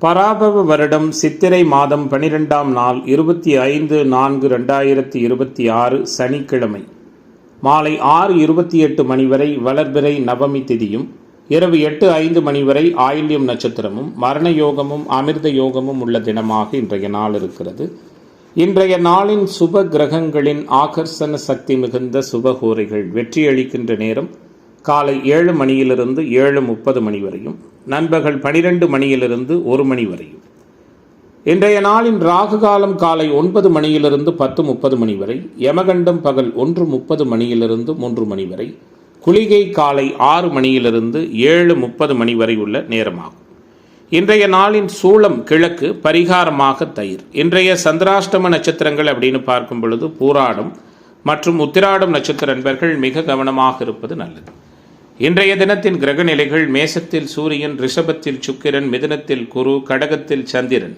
பராபவ வருடம் சித்திரை மாதம் 12ஆம் நாள் 25/4/2026 சனிக்கிழமை மாலை 6:28 மணி வரை வளர்பிறை நவமி திதியும் இரவு 8:05 மணி வரை ஆயில்யம் நட்சத்திரமும் மரண யோகமும் அமிர்த யோகமும் உள்ள தினமாக இன்றைய நாள் இருக்கிறது. இன்றைய நாளின் சுப கிரகங்களின் ஆகர்ஷண சக்தி மிகுந்த சுபகோரைகள் வெற்றியளிக்கின்ற நேரம் காலை 7 மணியிலிருந்து 7:30 மணி வரையும், நண்பகல் 12 மணியிலிருந்து 1 மணி வரையும். இன்றைய நாளின் ராகு காலம் காலை 9 மணியிலிருந்து 10:30 மணி வரை, யமகண்டம் பகல் 1:30 மணியிலிருந்து 3 மணி வரை, குளிகை காலை 6 மணியிலிருந்து 7:30 மணி வரை உள்ள நேரமாகும். இன்றைய நாளின் சூளம் கிழக்கு, பரிகாரமாக தயிர். இன்றைய சந்திராஷ்டம நட்சத்திரங்கள் அப்படின்னு பார்க்கும் பொழுது பூராடம் மற்றும் உத்திராடம் நட்சத்திர நண்பர்கள் மிக கவனமாக இருப்பது நல்லது. இன்றைய தினத்தின் கிரக நிலைகள்: மேசத்தில் சூரியன், ரிஷபத்தில் சுக்கிரன், மிதுனத்தில் குரு, கடகத்தில் சந்திரன்,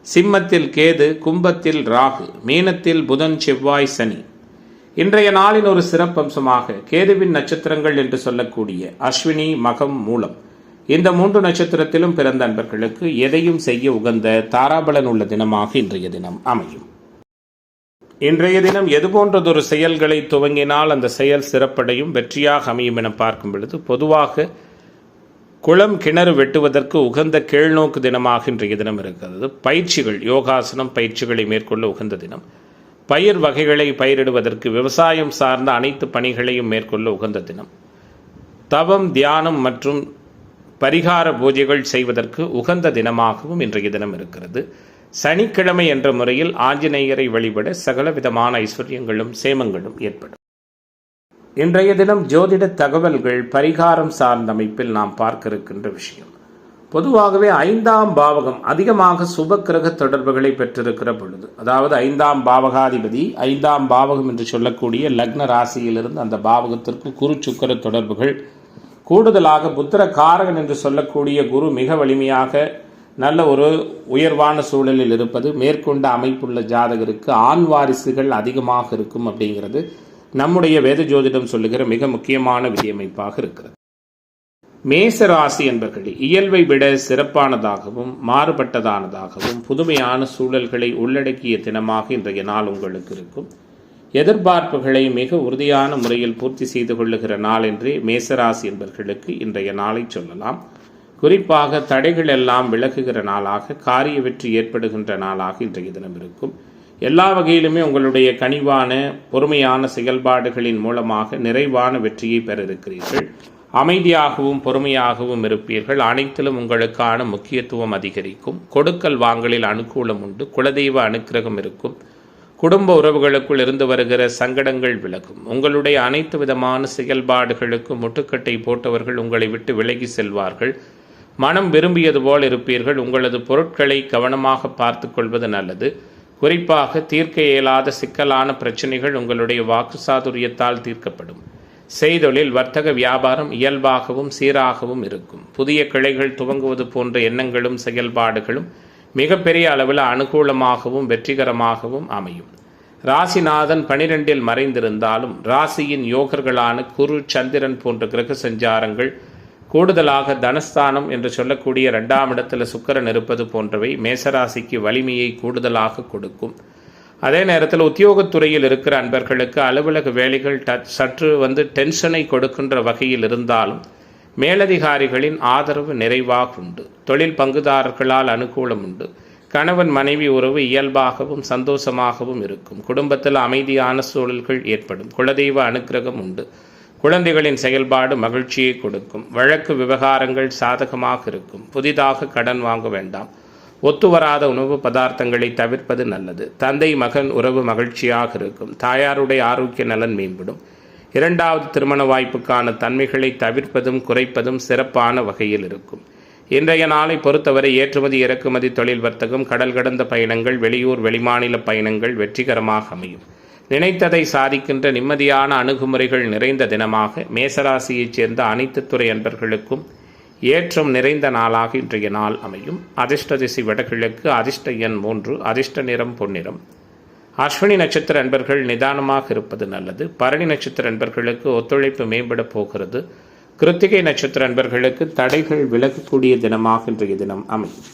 சிம்மத்தில் கேது, கும்பத்தில் ராகு, மீனத்தில் புதன், செவ்வாய், சனி. இன்றைய நாளின் ஒரு சிறப்பம்சமாக கேதுவின் நட்சத்திரங்கள் என்று சொல்லக்கூடிய அஸ்வினி, மகம், மூலம் இந்த 3 நட்சத்திரத்திலும் பிறந்த அன்பர்களுக்கு எதையும் செய்ய உகந்த தாராபலன் உள்ள தினமாக இன்றைய தினம் அமையும். இன்றைய தினம் எது போன்றதொரு செயல்களை துவங்கினால் அந்த செயல் சிறப்படையும் வெற்றியாக அமையும் என பார்க்கும் பொழுது, பொதுவாக குளம் கிணறு வெட்டுவதற்கு உகந்த கீழ்நோக்கு தினமாக இன்றைய தினம் இருக்கிறது. பயிற்சிகள், யோகாசனம் பயிற்சிகளை மேற்கொள்ள உகந்த தினம். பயிர் வகைகளை பயிரிடுவதற்கு, விவசாயம் சார்ந்த அனைத்து பணிகளையும் மேற்கொள்ள உகந்த தினம். தவம், தியானம் மற்றும் பரிகார பூஜைகள் செய்வதற்கு உகந்த தினமாகவும் இன்றைய தினம் இருக்கிறது. சனிக்கிழமை என்ற முறையில் ஆஞ்சநேயரை வழிபட சகல விதமான ஐஸ்வர்யங்களும் சேமங்களும் ஏற்படும். இன்றைய தினம் ஜோதிட தகவல்கள் பரிகாரம் சார்ந்த அமைப்பில் நாம் பார்க்க இருக்கின்ற விஷயம். பொதுவாகவே 5ஆம் பாவகம் அதிகமாக சுப கிரக தொடர்புகளை பெற்றிருக்கிற பொழுது, அதாவது 5ஆம் பாவகாதிபதி 5ஆம் பாவகம் என்று சொல்லக்கூடிய லக்ன ராசியிலிருந்து அந்த பாவகத்திற்கு குரு சுக்கிர தொடர்புகள், கூடுதலாக புத்திர காரகன் என்று சொல்லக்கூடிய குரு மிக வலிமையாக நல்ல ஒரு உயர்வான சூழலில் இருப்பது, மேற்கொண்ட அமைப்புள்ள ஜாதகருக்கு ஆண் வாரிசுகள் அதிகமாக இருக்கும் அப்படிங்கிறது நம்முடைய வேத ஜோதிடம் சொல்லுகிற மிக முக்கியமான விதியமைப்பாக இருக்கிறது. மேச ராசி என்பர்கள் இயல்பை விட சிறப்பானதாகவும் மாறுபட்டதானதாகவும் புதுமையான சூழல்களை உள்ளடக்கிய தினமாக இன்றைய நாள் உங்களுக்கு இருக்கும். எதிர்பார்ப்புகளை மிக உறுதியான முறையில் பூர்த்தி செய்து கொள்ளுகிற நாள் என்றே மேசராசி என்பவர்களுக்கு இன்றைய நாளை சொல்லலாம். குறிப்பாக தடைகள் எல்லாம் விலகுகிற நாளாக, காரிய வெற்றி ஏற்படுகின்ற நாளாக இன்றைய தினம் இருக்கும். எல்லா வகையிலுமே உங்களுடைய கனிவான பொறுமையான செயல்பாடுகளின் மூலமாக நிறைவான வெற்றியை பெற இருக்கிறீர்கள். அமைதியாகவும் பொறுமையாகவும் இருப்பீர்கள். அனைத்திலும் உங்களுக்கான முக்கியத்துவம் அதிகரிக்கும். கொடுக்கல் வாங்கலில் அனுகூலம் உண்டு. குலதெய்வ அனுக்கிரகம் இருக்கும். குடும்ப உறவுகளுக்குள் இருந்து வருகிற சங்கடங்கள் விலகும். உங்களுடைய அனைத்து விதமான செயல்பாடுகளுக்கும் முட்டுக்கட்டை போட்டவர்கள் உங்களை விட்டு விலகி செல்வார்கள். மனம் விரும்பியது போல் இருப்பீர்கள். உங்களது பொருட்களை கவனமாக பார்த்து கொள்வது நல்லது. குறிப்பாக தீர்க்க இயலாத சிக்கலான பிரச்சனைகள் உங்களுடைய வாக்கு சாதுரியத்தால் தீர்க்கப்படும். செய்தொழில், வர்த்தக, வியாபாரம் இயல்பாகவும் சீராகவும் இருக்கும். புதிய கிளைகள் துவங்குவது போன்ற எண்ணங்களும் செயல்பாடுகளும் மிகப்பெரிய அளவில் அனுகூலமாகவும் வெற்றிகரமாகவும் அமையும். ராசிநாதன் 12இல் மறைந்திருந்தாலும் ராசியின் யோகர்களான குரு, சந்திரன் போன்ற கிரக சஞ்சாரங்கள், கூடுதலாக தனஸ்தானம் என்று சொல்லக்கூடிய 2ஆம் இடத்தில் சுக்கிரன் இருப்பது போன்றவை மேசராசிக்கு வலிமையை கூடுதலாக கொடுக்கும். அதே நேரத்தில் உத்தியோகத்துறையில் இருக்கிற அன்பர்களுக்கு அலுவலக வேலைகள் சற்று டென்ஷனை கொடுக்கின்ற வகையில் இருந்தாலும் மேலதிகாரிகளின் ஆதரவு நிறைவாக உண்டு. தொழில் பங்குதாரர்களால் அனுகூலம் உண்டு. கணவன் மனைவி உறவு இயல்பாகவும் சந்தோஷமாகவும் இருக்கும். குடும்பத்தில் அமைதியான சூழல்கள் ஏற்படும். குலதெய்வ அனுக்கிரகம் உண்டு. குழந்தைகளின் செயல்பாடு மகிழ்ச்சியை கொடுக்கும். வழக்கு விவகாரங்கள் சாதகமாக இருக்கும். புதிதாக கடன் வாங்க வேண்டாம். ஒத்துவராத உணவு பதார்த்தங்களை தவிர்ப்பது நல்லது. தந்தை மகன் உறவு மகிழ்ச்சியாக இருக்கும். தாயாருடைய ஆரோக்கிய நலன் மேம்படும். 2வது திருமண வாய்ப்புக்கான தன்மைகளை தவிர்ப்பதும் குறைப்பதும் சிறப்பான வகையில் இருக்கும். இன்றைய நாளை பொறுத்தவரை ஏற்றுமதி இறக்குமதி தொழில் வர்த்தகம், கடல் கடந்த பயணங்கள், வெளியூர் வெளிமாநில பயணங்கள் வெற்றிகரமாக அமையும். நினைத்ததை சாதிக்கின்ற நிம்மதியான அணுகுமுறைகள் நிறைந்த தினமாக மேசராசியைச் சேர்ந்த அனைத்து துறை அன்பர்களுக்கும் ஏற்றம் நிறைந்த நாளாக இன்றைய நாள் அமையும். அதிர்ஷ்ட திசை வடகிழக்கு, அதிர்ஷ்ட எண் 3, அதிர்ஷ்ட நிறம் பொன்னிறம். அஸ்வினி நட்சத்திர அன்பர்கள் நிதானமாக இருப்பது நல்லது. பரணி நட்சத்திர அன்பர்களுக்கு ஒத்துழைப்பு மேம்பட போகிறது. கிருத்திகை நட்சத்திர அன்பர்களுக்கு தடைகள் விலகக்கூடிய தினமாக இன்றைய தினம் அமையும்.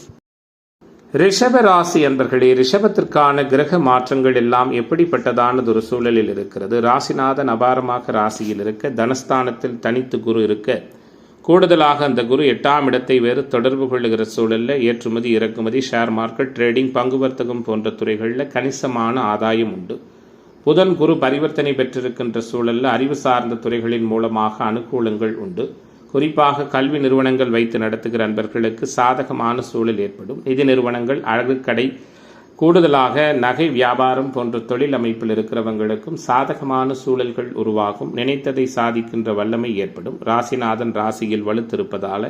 ரிஷப ராசி அன்பர்களே, ரிஷபத்திற்கான கிரக மாற்றங்கள் எல்லாம் எப்படிப்பட்டதானது ஒரு சூழலில் இருக்கிறது. ராசிநாதன் அபாரமாக ராசியில் இருக்க, தனஸ்தானத்தில் தனித்து குரு இருக்க, கூடுதலாக அந்த குரு 8ஆம் இடத்தை வேறு தொடர்பு கொள்ளுகிற சூழலில் ஏற்றுமதி இறக்குமதி, ஷேர் மார்க்கெட், ட்ரேடிங், பங்கு வர்த்தகம் போன்ற துறைகளில் கணிசமான ஆதாயம் உண்டு. புதன் குரு பரிவர்த்தனை பெற்றிருக்கின்ற சூழலில் அறிவு சார்ந்த துறைகளின் மூலமாக அனுகூலங்கள் உண்டு. குறிப்பாக கல்வி நிறுவனங்கள் வைத்து நடத்துகிற அன்பர்களுக்கு சாதகமான சூழல் ஏற்படும். நிதி நிறுவனங்கள், அழகுக்கடை, கூடுதலாக நகை வியாபாரம் போன்ற தொழில் அமைப்பில் இருக்கிறவங்களுக்கும் சாதகமான சூழல்கள் உருவாகும். நினைத்ததை சாதிக்கின்ற வல்லமை ஏற்படும். ராசிநாதன் ராசியில் வலுத்திருப்பதால்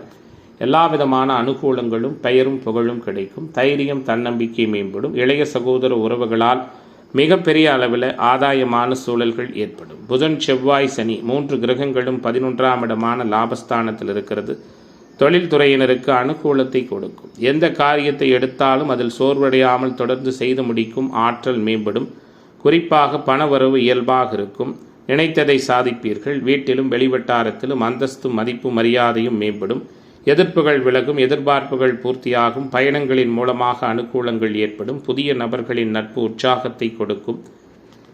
எல்லா விதமான அனுகூலங்களும் பெயரும் புகழும் கிடைக்கும். தைரியம், தன்னம்பிக்கை மேம்படும். இளைய சகோதர உறவுகளால் மிகப்பெரிய அளவில் ஆதாயமான சூழல்கள் ஏற்படும். புதன், செவ்வாய், சனி 3 கிரகங்களும் 11ஆம் இடமான லாபஸ்தானத்தில் இருக்கிறது. தொழில்துறையினருக்கு அனுகூலத்தை கொடுக்கும். எந்த காரியத்தை எடுத்தாலும் அதில் சோர்வடையாமல் தொடர்ந்து செய்து முடிக்கும் ஆற்றல் மேம்படும். குறிப்பாக பணவரவு இயல்பாக இருக்கும். நினைத்ததை சாதிப்பீர்கள். வீட்டிலும் வெளிவட்டாரத்திலும் அந்தஸ்தும் மதிப்பும் மரியாதையும் மேம்படும். எதிர்ப்புகள் விலகும். எதிர்பார்ப்புகள் பூர்த்தியாகும். பயணங்களின் மூலமாக அனுகூலங்கள் ஏற்படும். புதிய நபர்களின் நட்பு உற்சாகத்தை கொடுக்கும்.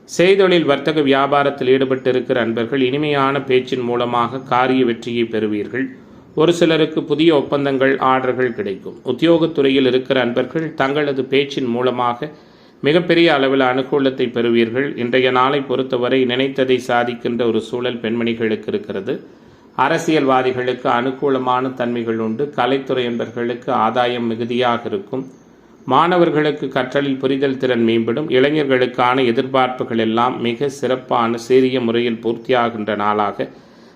செய்தொழில், வர்த்தக, வியாபாரத்தில் ஈடுபட்டிருக்கிற அன்பர்கள் இனிமையான பேச்சின் மூலமாக காரிய வெற்றியை பெறுவீர்கள். ஒரு சிலருக்கு புதிய ஒப்பந்தங்கள், ஆர்டர்கள் கிடைக்கும். உத்தியோகத்துறையில் இருக்கிற அன்பர்கள் தங்களது பேச்சின் மூலமாக மிகப்பெரிய அளவில் அனுகூலத்தை பெறுவீர்கள். இன்றைய நாளை பொறுத்தவரை நினைத்ததை சாதிக்கின்ற ஒரு சூழல் பெண்மணிகளுக்கு இருக்கிறது. அரசியல்வாதிகளுக்கு அனுகூலமான தன்மைகள் உண்டு. கலைத்துறை அன்பர்களுக்கு ஆதாயம் மிகுதியாக இருக்கும். மாணவர்களுக்கு கற்றலில் புரிதல் திறன் மேம்படும். இளைஞர்களுக்கான எதிர்பார்ப்புகள் எல்லாம் மிக சிறப்பான சீரிய முறையில் பூர்த்தியாகின்ற நாளாக,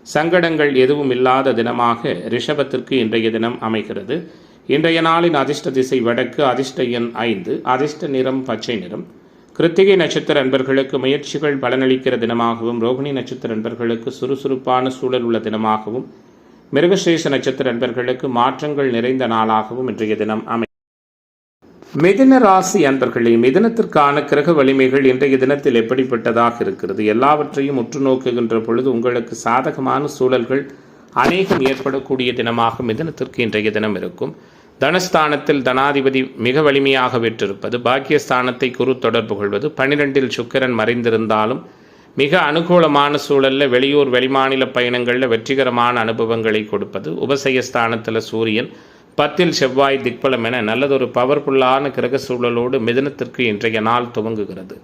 சங்கடங்கள் எதுவும் இல்லாத தினமாக ரிஷபத்திற்கு இன்றைய தினம் அமைகிறது. இன்றைய நாளின் அதிர்ஷ்ட திசை வடக்கு, அதிர்ஷ்ட எண் 5, அதிர்ஷ்ட நிறம் பச்சை நிறம். கிருத்திகை நட்சத்திர அன்பர்களுக்கு முயற்சிகள் பலனளிக்கிற தினமாகவும், ரோகிணி நட்சத்திர அன்பர்களுக்கு சுறுசுறுப்பான சூழல் உள்ள தினமாகவும், மிருகசீரிஷ நட்சத்திர அன்பர்களுக்கு மாற்றங்கள் நிறைந்த நாளாகவும் இன்றைய தினம் அமை. மிதுன ராசி அன்பர்களே, மிதுனத்திற்கான கிரக வலிமைகள் இன்றைய தினத்தில் எப்படிப்பட்டதாக இருக்கிறது? எல்லாவற்றையும் உற்று நோக்குகின்ற பொழுது உங்களுக்கு சாதகமான சூழல்கள் அநேகம் ஏற்படக்கூடிய தினமாக மிதுனத்திற்கு இன்றைய தினம் இருக்கும். தனஸ்தானத்தில் தனாதிபதி மிக வலிமையாக பெற்றிருப்பது, பாக்கியஸ்தானத்தை குரு தொடர்பு கொள்வது, 12இல் சுக்கிரன் மறைந்திருந்தாலும் மிக அனுகூலமான சூழலில் வெளியூர் வெளிமாநில பயணங்களில் வெற்றிகரமான அனுபவங்களை கொடுப்பது, உபசயஸ்தானத்தில் சூரியன், 10இல் செவ்வாய், திக்பலம் என நல்லதொரு பவர்ஃபுல்லான கிரக சூழலோடு மிதுனத்திற்கு இன்றைய நாள் துவங்குகிறது.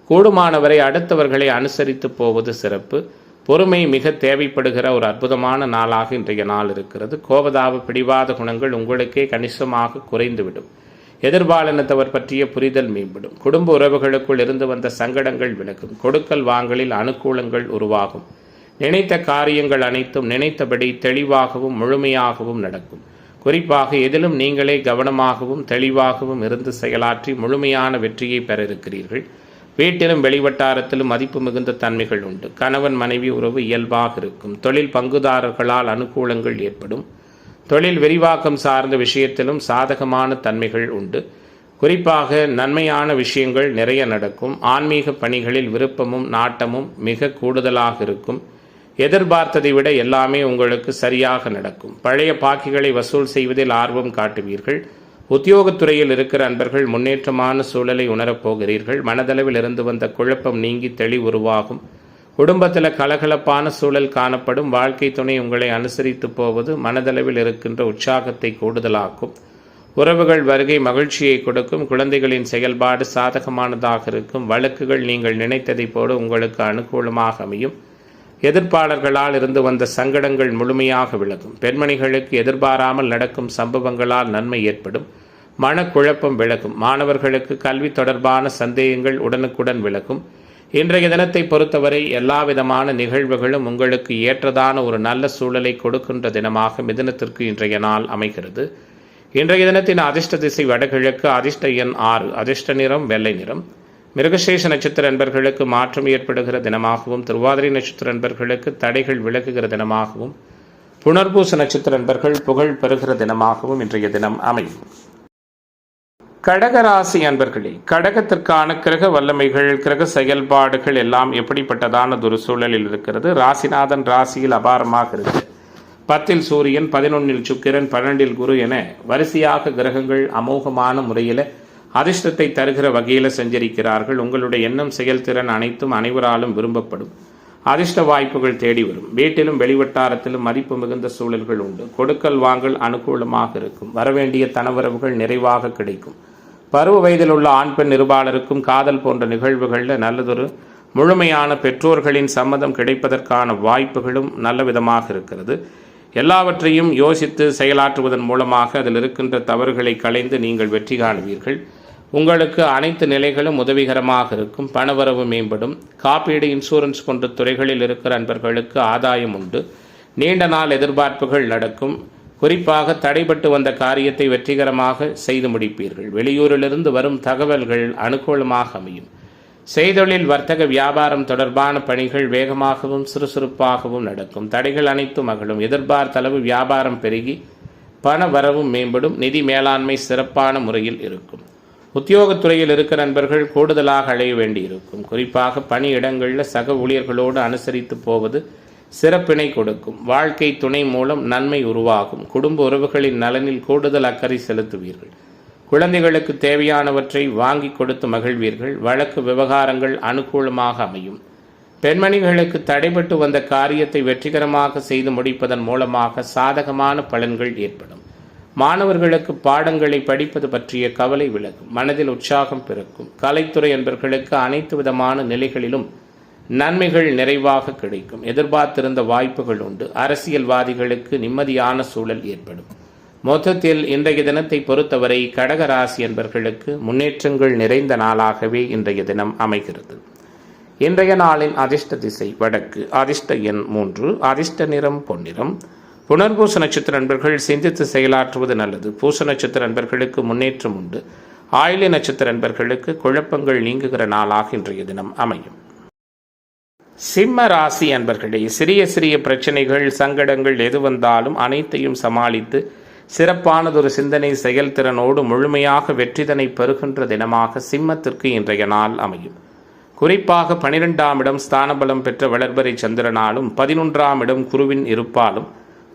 கூடுமானவரை அடுத்தவர்களை அனுசரித்து போவது சிறப்பு. பொறுமை மிக தேவைப்படுகிற ஒரு அற்புதமான நாளாக இன்றைய நாள் இருக்கிறது. கோபதாப பிடிவாத குணங்கள் உங்களுக்கே கணிசமாக குறைந்துவிடும். எதிர்பாலினத்தவர் பற்றிய புரிதல் மேம்படும். குடும்ப உறவுகளுக்குள் இருந்து வந்த சங்கடங்கள் விலகும். கொடுக்கல் வாங்கலில் அனுகூலங்கள் உருவாகும். நினைத்த காரியங்கள் அனைத்தும் நினைத்தபடி தெளிவாகவும் முழுமையாகவும் நடக்கும். குறிப்பாக எதிலும் நீங்களே கவனமாகவும் தெளிவாகவும் இருந்து செயலாற்றி முழுமையான வெற்றியை பெற இருக்கிறீர்கள். வீட்டிலும் வெளிவட்டாரத்திலும் மதிப்பு மிகுந்த தன்மைகள் உண்டு. கணவன் மனைவி உறவு இயல்பாக இருக்கும். தொழில் பங்குதாரர்களால் அனுகூலங்கள் ஏற்படும். தொழில் விரிவாக்கம் சார்ந்த விஷயத்திலும் சாதகமான தன்மைகள் உண்டு. குறிப்பாக நன்மையான விஷயங்கள் நிறைய நடக்கும். ஆன்மீக பணிகளில் விருப்பமும் நாட்டமும் மிக கூடுதலாக இருக்கும். எதிர்பார்த்ததை விட எல்லாமே உங்களுக்கு சரியாக நடக்கும். பழைய பாக்கிகளை வசூல் செய்வதில் ஆர்வம் காட்டுவீர்கள். உத்தியோகத்துறையில் இருக்கிற அன்பர்கள் முன்னேற்றமான சூழலை உணரப்போகிறீர்கள். மனதளவில் இருந்து வந்த குழப்பம் நீங்கி தெளிவு உருவாகும். குடும்பத்தில் கலகலப்பான சூழல் காணப்படும். வாழ்க்கை துணை உங்களை அனுசரித்து போவது மனதளவில் இருக்கின்ற உற்சாகத்தை கூடுதலாக்கும். உறவுகள் வருகை மகிழ்ச்சியை கொடுக்கும். குழந்தைகளின் செயல்பாடு சாதகமானதாக இருக்கும். வழக்குகள் நீங்கள் நினைத்ததை போல உங்களுக்கு அனுகூலமாக அமையும். எதிர்ப்பாளர்களால் இருந்து வந்த சங்கடங்கள் முழுமையாக விலகும். பெண்மணிகளுக்கு எதிர்பாராமல் நடக்கும் சம்பவங்களால் நன்மை ஏற்படும். மனக்குழப்பம் விலகும். மாணவர்களுக்கு கல்வி தொடர்பான சந்தேகங்கள் உடனுக்குடன் விலகும். இன்றைய தினத்தை பொறுத்தவரை எல்லா விதமான நிகழ்வுகளும் உங்களுக்கு ஏற்றதான ஒரு நல்ல சூழலை கொடுக்கின்ற தினமாக மிதுனத்திற்கு இன்றைய நாள் அமைகிறது. இன்றைய தினத்தின் அதிர்ஷ்ட திசை வடகிழக்கு, அதிர்ஷ்ட எண் 6, அதிர்ஷ்ட நிறம் வெள்ளை நிறம். மிருகசீரிஷ நட்சத்திர அன்பர்களுக்கு மாற்றம் ஏற்படுகிற தினமாகவும், திருவாதிரை நட்சத்திர அன்பர்களுக்கு தடைகள் விலகுகிற தினமாகவும், புனர்பூச நட்சத்திர அன்பர்கள் புகழ் பெறுகிற தினமாகவும் இன்றைய தினம் அமையும். கடகராசி அன்பர்களே, கடகத்திற்கான கிரக வல்லமைகள், கிரக செயல்பாடுகள் எல்லாம் எப்படிப்பட்டதான ஒரு சூழலில் இருக்கிறது? ராசிநாதன் ராசியில் அபாரமாக இருக்கு. 10ல் சூரியன், 11ல் சுக்கிரன், 12ல் குரு என வரிசையாக கிரகங்கள் அமோகமான முறையில் அதிர்ஷ்டத்தை தருகிற வகையில் சஞ்சரிக்கிறார்கள். உங்களுடைய எண்ணம், செயல்திறன் அனைத்தும் அனைவராலும் விரும்பப்படும். அதிர்ஷ்ட வாய்ப்புகள் தேடி வரும். வீட்டிலும் வெளிவட்டாரத்திலும் மதிப்பு மிகுந்த சூழல்கள் உண்டு. கொடுக்கல் வாங்கல் அனுகூலமாக இருக்கும். வரவேண்டிய தனவரவுகள் நிறைவாக கிடைக்கும். பருவ வயதில் உள்ள ஆண் பெண் இருபாலருக்கும் காதல் போன்ற நிகழ்வுகளில் நல்லதொரு முழுமையான பெற்றோர்களின் சம்மதம் கிடைப்பதற்கான வாய்ப்புகளும் நல்ல விதமாக இருக்கிறது. எல்லாவற்றையும் யோசித்து செயலாற்றுவதன் மூலமாக அதில் இருக்கின்ற தவறுகளை களைந்து நீங்கள் வெற்றி காணுவீர்கள். உங்களுக்கு அனைத்து நிலைகளும் உதவிகரமாக இருக்கும். பணவரவு மேம்படும். காப்பீடு, இன்சூரன்ஸ் போன்ற துறைகளில் இருக்கிற நண்பர்களுக்கு ஆதாயம் உண்டு. நீண்ட நாள் எதிர்பார்ப்புகள் நடக்கும். குறிப்பாக தடைபட்டு வந்த காரியத்தை வெற்றிகரமாக செய்து முடிப்பீர்கள். வெளியூரிலிருந்து வரும் தகவல்கள் அனுகூலமாக அமையும். செய்தொழில், வர்த்தக, வியாபாரம் தொடர்பான பணிகள் வேகமாகவும் சுறுசுறுப்பாகவும் நடக்கும். தடைகள் அனைத்தும் அகலும். எதிர்பார்த்த அளவு வியாபாரம் பெருகி பண வரவும் மேம்படும். நிதி மேலாண்மை சிறப்பான முறையில் இருக்கும். உத்தியோகத்துறையில் இருக்கிற நண்பர்கள் கூடுதலாக அடைய வேண்டியிருக்கும். குறிப்பாக பணியிடங்களில் சக ஊழியர்களோடு அனுசரித்து போவது சிறப்பினை கொடுக்கும். வாழ்க்கை துணை மூலம் நன்மை உருவாகும். குடும்ப உறவுகளின் நலனில் கூடுதல் அக்கறை செலுத்துவீர்கள். குழந்தைகளுக்கு தேவையானவற்றை வாங்கி கொடுத்து மகிழ்வீர்கள். வழக்கு விவகாரங்கள் அனுகூலமாக அமையும். பெண்மணிகளுக்கு தடைபட்டு வந்த காரியத்தை வெற்றிகரமாக செய்து முடிப்பதன் மூலமாக சாதகமான பலன்கள் ஏற்படும். மாணவர்களுக்கு பாடங்களை படிப்பது பற்றிய கவலை விலகும். மனதில் உற்சாகம் பிறக்கும். கலைத்துறை என்பவர்களுக்கு அனைத்து விதமான நிலைகளிலும் நன்மைகள் நிறைவாக கிடைக்கும். எதிர்பார்த்திருந்த வாய்ப்புகள் உண்டு. அரசியல்வாதிகளுக்கு நிம்மதியான சூழல் ஏற்படும். மொத்தத்தில் இன்றைய தினத்தை பொறுத்தவரை கடக ராசி என்பவர்களுக்கு முன்னேற்றங்கள் நிறைந்த நாளாகவே இன்றைய தினம் அமைகிறது. இன்றைய நாளின் அதிர்ஷ்ட திசை வடக்கு. அதிர்ஷ்ட எண் 3. அதிர்ஷ்ட நிறம் பொன்னிறம். புனர்பூச நட்சத்திர நண்பர்கள் சிந்தித்து செயலாற்றுவது நல்லது. பூச நட்சத்திர நண்பர்களுக்கு முன்னேற்றம் உண்டு. ஆயில்ய நட்சத்திர நண்பர்களுக்கு குழப்பங்கள் நீங்குகிற நாளாக இன்றைய தினம் அமையும். சிம்ம ராசி அன்பர்களே, சிறிய சிறிய பிரச்சனைகள், சங்கடங்கள் எது வந்தாலும் அனைத்தையும் சமாளித்து சிறப்பானதொரு சிந்தனை செயல்திறனோடு முழுமையாக வெற்றிதனை பெறுகின்ற தினமாக சிம்மத்திற்கு இன்றைய நாள் அமையும். குறிப்பாக 12ஆம் இடம் ஸ்தானபலம் பெற்ற வளர்பறை சந்திரனாலும் 11ஆம் இடம் குருவின் இருப்பாலும்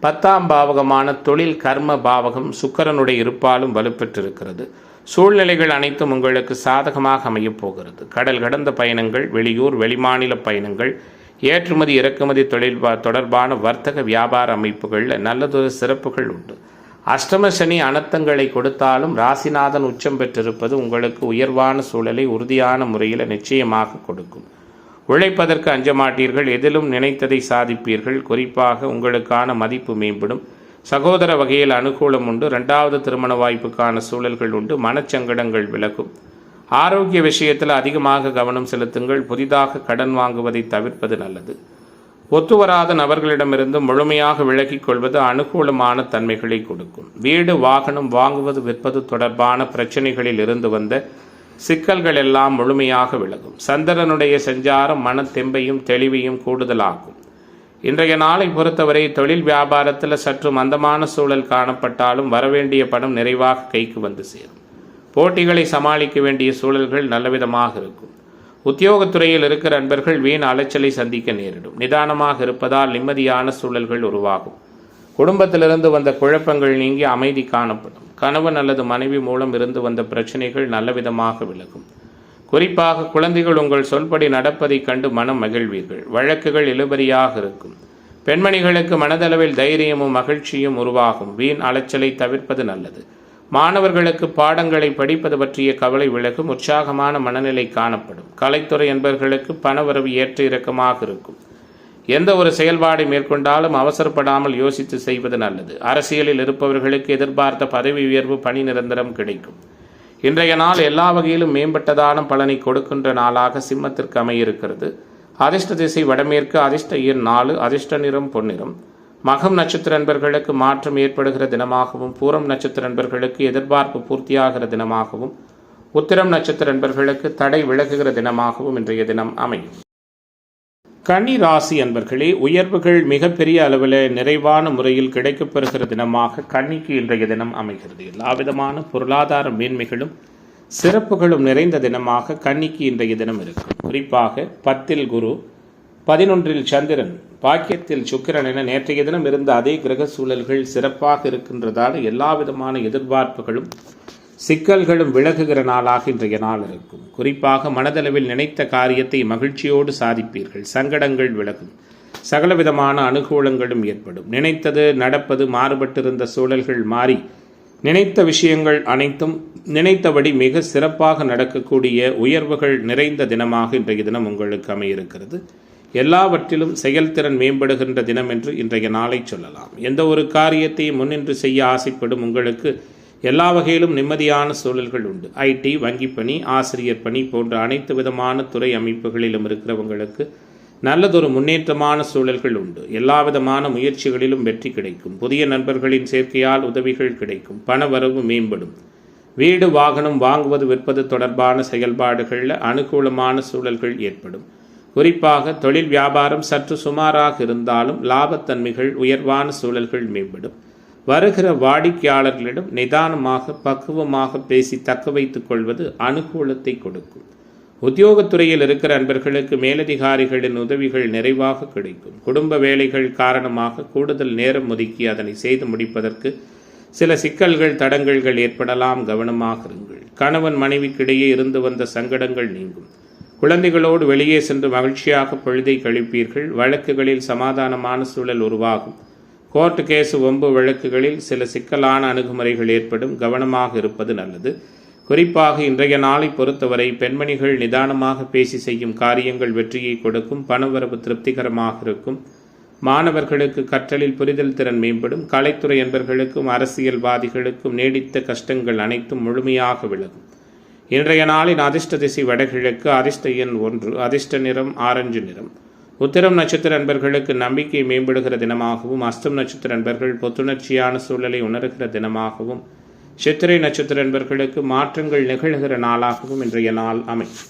10ஆம் பாவகமான தொழில் கர்ம பாவகம் சுக்கிரனுடைய இருப்பாலும் வலுப்பெற்றிருக்கிறது. சூழ்நிலைகள் அனைத்தும் உங்களுக்கு சாதகமாக அமையப் போகிறது. கடல் கடந்த பயணங்கள், வெளியூர் வெளிமாநில பயணங்கள், ஏற்றுமதி இறக்குமதி தொழில் தொடர்பான வர்த்தக வியாபார அமைப்புகளில் நல்லதொரு சிறப்புகள் உண்டு. அஷ்டம சனி அனர்த்தங்களை கொடுத்தாலும் ராசிநாதன் உச்சம் பெற்றிருப்பது உங்களுக்கு உயர்வான சூழலை உறுதியான முறையில் நிச்சயமாக கொடுக்கும். உழைப்பதற்கு அஞ்ச மாட்டீர்கள். எதிலும் நினைத்ததை சாதிப்பீர்கள். குறிப்பாக உங்களுக்கான மதிப்பு மேம்படும். சகோதர வகையில் அனுகூலம் உண்டு. 2வது திருமண வாய்ப்புக்கான சூழல்கள் உண்டு. மனச்சங்கடங்கள் விலகும். ஆரோக்கிய விஷயத்தில் அதிகமாக கவனம் செலுத்துங்கள். புதிதாக கடன் வாங்குவதை தவிர்ப்பது நல்லது. ஒத்துவராத நபர்களிடமிருந்து முழுமையாக விலகிக் கொள்வது அனுகூலமான தன்மைகளை கொடுக்கும். வீடு வாகனம் வாங்குவது விற்பது தொடர்பான பிரச்சனைகளில் இருந்து வந்த சிக்கல்கள் எல்லாம் முழுமையாக விலகும். சந்திரனுடைய சஞ்சாரம் மனத்தெம்பையும் தெளிவையும் கூடுதலாகும். இன்றைய நாளை பொறுத்தவரை தொழில் வியாபாரத்தில் சற்று மந்தமான சூழல் காணப்பட்டாலும் வரவேண்டிய பணம் நிறைவாக கைக்கு வந்து சேரும். போட்டிகளை சமாளிக்க வேண்டிய சூழல்கள் நல்லவிதமாக இருக்கும். உத்தியோகத்துறையில் இருக்கிற நண்பர்கள் வீண் அலைச்சலை சந்திக்க நேரிடும். நிதானமாக இருப்பதால் நிம்மதியான சூழல்கள் உருவாகும். குடும்பத்திலிருந்து வந்த குழப்பங்கள் நீங்கி அமைதி காணப்படும். கணவன் அல்லது மனைவி மூலம் இருந்து வந்த பிரச்சனைகள் நல்லவிதமாக விலகும். குறிப்பாக குழந்தைகள் உங்கள் சொல்படி நடப்பதை கண்டு மனம் மகிழ்வீர்கள். வழக்குகள் இழுபறியாக இருக்கும். பெண்மணிகளுக்கு மனதளவில் தைரியமும் மகிழ்ச்சியும் உருவாகும். வீண் அலைச்சலை தவிர்ப்பது நல்லது. மாணவர்களுக்கு பாடங்களை படிப்பது பற்றிய கவலை விலகும். உற்சாகமான மனநிலை காணப்படும். கலைத்துறை என்பவர்களுக்கு பணவரவு ஏற்ற இறக்கமாக இருக்கும். எந்த ஒரு செயல்பாடை மேற்கொண்டாலும் அவசரப்படாமல் யோசித்து செய்வது நல்லது. அரசியலில் இருப்பவர்களுக்கு எதிர்பார்த்த பதவி உயர்வு, பணி நிரந்தரம் கிடைக்கும். இன்றைய நாள் எல்லா வகையிலும் மேம்பட்டதான பலனை கொடுக்கின்ற நாளாக சிம்மத்திற்கு அமையிருக்கிறது. அதிர்ஷ்ட திசை வடமேற்கு. அதிர்ஷ்ட எண் 4. அதிர்ஷ்ட நிறம் பொன்னிறம். மகம் நட்சத்திர நண்பர்களுக்கு மாற்றம் ஏற்படுகிற தினமாகவும், பூரம் நட்சத்திர நண்பர்களுக்கு எதிர்பார்ப்பு பூர்த்தியாகிற தினமாகவும், உத்திரம் நட்சத்திர நண்பர்களுக்கு தடை விலகுகிற தினமாகவும் இன்றைய தினம் அமையும். கன்னி ராசி அன்பர்களே, உயர்வுகள் மிகப்பெரிய அளவில் நிறைவான முறையில் கிடைக்கப்பெறுகிற தினமாக கன்னிக்கு இன்றைய தினம் அமைகிறது. எல்லாவிதமான பொருளாதார மேன்மைகளும் சிறப்புகளும் நிறைந்த தினமாக கன்னிக்கு இன்றைய தினம் இருக்கும். குறிப்பாக 10ல் குரு, 11ல் சந்திரன், பாக்கியத்தில் சுக்கிரன் என நேற்றைய தினம் இருந்த அதே கிரக சூழல்கள் சிறப்பாக இருக்கின்றதால் எல்லா விதமான எதிர்பார்ப்புகளும் சிக்கல்களும் விலகுகிற நாளாக இன்றைய நாள் இருக்கும். குறிப்பாக மனதளவில் நினைத்த காரியத்தை மகிழ்ச்சியோடு சாதிப்பீர்கள். சங்கடங்கள் விலகும். சகலவிதமான அனுகூலங்களும் ஏற்படும். நினைத்தது நடப்பது மாறுபட்டிருந்த சூழல்கள் மாறி நினைத்த விஷயங்கள் அனைத்தும் நினைத்தபடி மிக சிறப்பாக நடக்கக்கூடிய உயர்வுகள் நிறைந்த தினமாக இன்றைய தினம் உங்களுக்கு அமையிருக்கிறது. எல்லாவற்றிலும் செயல்திறன் மேம்படுகின்ற தினம் என்று இன்றைய நாளை சொல்லலாம். எந்த ஒரு காரியத்தையும் முன்னின்று செய்ய ஆசைப்படும் உங்களுக்கு எல்லா வகையிலும் நிம்மதியான சூழல்கள் உண்டு. ஐடி, வங்கிப்பணி, ஆசிரியர் பணி போன்ற அனைத்து விதமான துறை அமைப்புகளிலும் இருக்கிறவங்களுக்கு நல்லதொரு முன்னேற்றமான சூழல்கள் உண்டு. எல்லா விதமான முயற்சிகளிலும் வெற்றி கிடைக்கும். புதிய நண்பர்களின் சேர்க்கையால் உதவிகள் கிடைக்கும். பணவரவு மேம்படும். வீடு, வாகனம் வாங்குவது விற்பது தொடர்பான செயல்பாடுகளில் அனுகூலமான சூழல்கள் ஏற்படும். குறிப்பாக தொழில் வியாபாரம் சற்று சுமாராக இருந்தாலும் லாபத்தன்மைகள் உயர்வான சூழல்கள் மேம்படும். வருகிற வாடிக்கையாளர்களிடம் நிதானமாக பக்குவமாக பேசி தக்க வைத்துக் கொள்வது அனுகூலத்தை கொடுக்கும். உத்தியோகத்துறையில் இருக்கிற அன்பர்களுக்கு மேலதிகாரிகளின் உதவிகள் நிறைவாக கிடைக்கும். குடும்ப வேலைகள் காரணமாக கூடுதல் நேரம் ஒதுக்கி அதனை செய்து முடிப்பதற்கு சில சிக்கல்கள் தடங்கல்கள் ஏற்படலாம். கவனமாக இருங்கள். கணவன் மனைவிக்கிடையே இருந்து வந்த சங்கடங்கள் நீங்கும். குழந்தைகளோடு வெளியே சென்று மகிழ்ச்சியாக பொழுதை கழிப்பீர்கள். வழக்குகளில் சமாதானமான சூழல் உருவாகும். கோர்ட்டு கேசு வம்பு வழக்குகளில் சில சிக்கலான அணுகுமுறைகள் ஏற்படும். கவனமாக இருப்பது நல்லது. குறிப்பாக இன்றைய நாளை பொறுத்தவரை பெண்மணிகள் நிதானமாக பேசி செய்யும் காரியங்கள் வெற்றியை கொடுக்கும். பணவரவு திருப்திகரமாக இருக்கும். மாணவர்களுக்கு கற்றலில் புரிதல் திறன் மேம்படும். கலைத்துறை என்பர்களுக்கும் அரசியல்வாதிகளுக்கும் நீடித்த கஷ்டங்கள் அனைத்தும் முழுமையாக விலகும். இன்றைய நாளின் அதிர்ஷ்ட திசை வடகிழக்கு. அதிர்ஷ்ட எண் 1. அதிர்ஷ்ட நிறம் ஆரஞ்சு நிறம். உத்திரம் நட்சத்திர அன்பர்களுக்கு நம்பிக்கை மேம்படுகிற தினமாகவும், அஸ்தம் நட்சத்திர அன்பர்கள் புத்துணர்ச்சியான சூழலை உணர்கிற தினமாகவும், சித்திரை நட்சத்திர அன்பர்களுக்கு மாற்றங்கள் நிகழ்கிற நாளாகவும் இன்றைய நாள் அமையும்.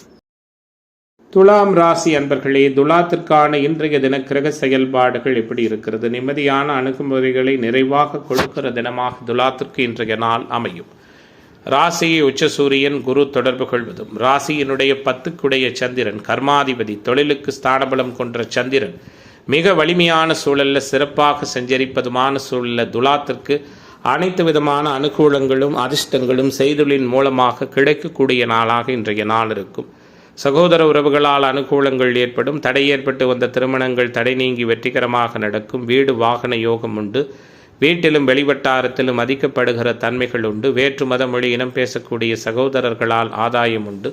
துலாம் ராசி அன்பர்களே, துலாத்திற்கான இன்றைய தின கிரக செயல்பாடுகள் எப்படி இருக்கிறது? நிம்மதியான அணுகுமுறைகளை நிறைவாக கொடுக்கிற தினமாக துலாத்திற்கு இன்றைய நாள் அமையும். ராசியை உச்ச சூரியன் குரு தொடர்பு கொள்வதும், ராசியினுடைய 10க்குடைய சந்திரன் கர்மாதிபதி தொழிலுக்கு ஸ்தானபலம் கொன்ற சந்திரன் மிக வலிமையான சூழலில் சிறப்பாக சஞ்சரிப்பதுமான சூழலில் துலாத்திற்கு அனைத்து விதமான அனுகூலங்களும் அதிர்ஷ்டங்களும் செய்தொழின் மூலமாக கிடைக்கக்கூடிய நாளாக இன்றைய நாள் இருக்கும். சகோதர உறவுகளால் அனுகூலங்கள் ஏற்படும். தடை ஏற்பட்டு வந்த திருமணங்கள் தடை நீங்கி வெற்றிகரமாக நடக்கும். வீடு வாகன யோகம் உண்டு. வீட்டிலும் வெளிவட்டாரத்திலும் மதிக்கப்படுகிற தன்மைகள் உண்டு. வேற்று மத மொழி இனம் பேசக்கூடிய சகோதரர்களால் ஆதாயம் உண்டு.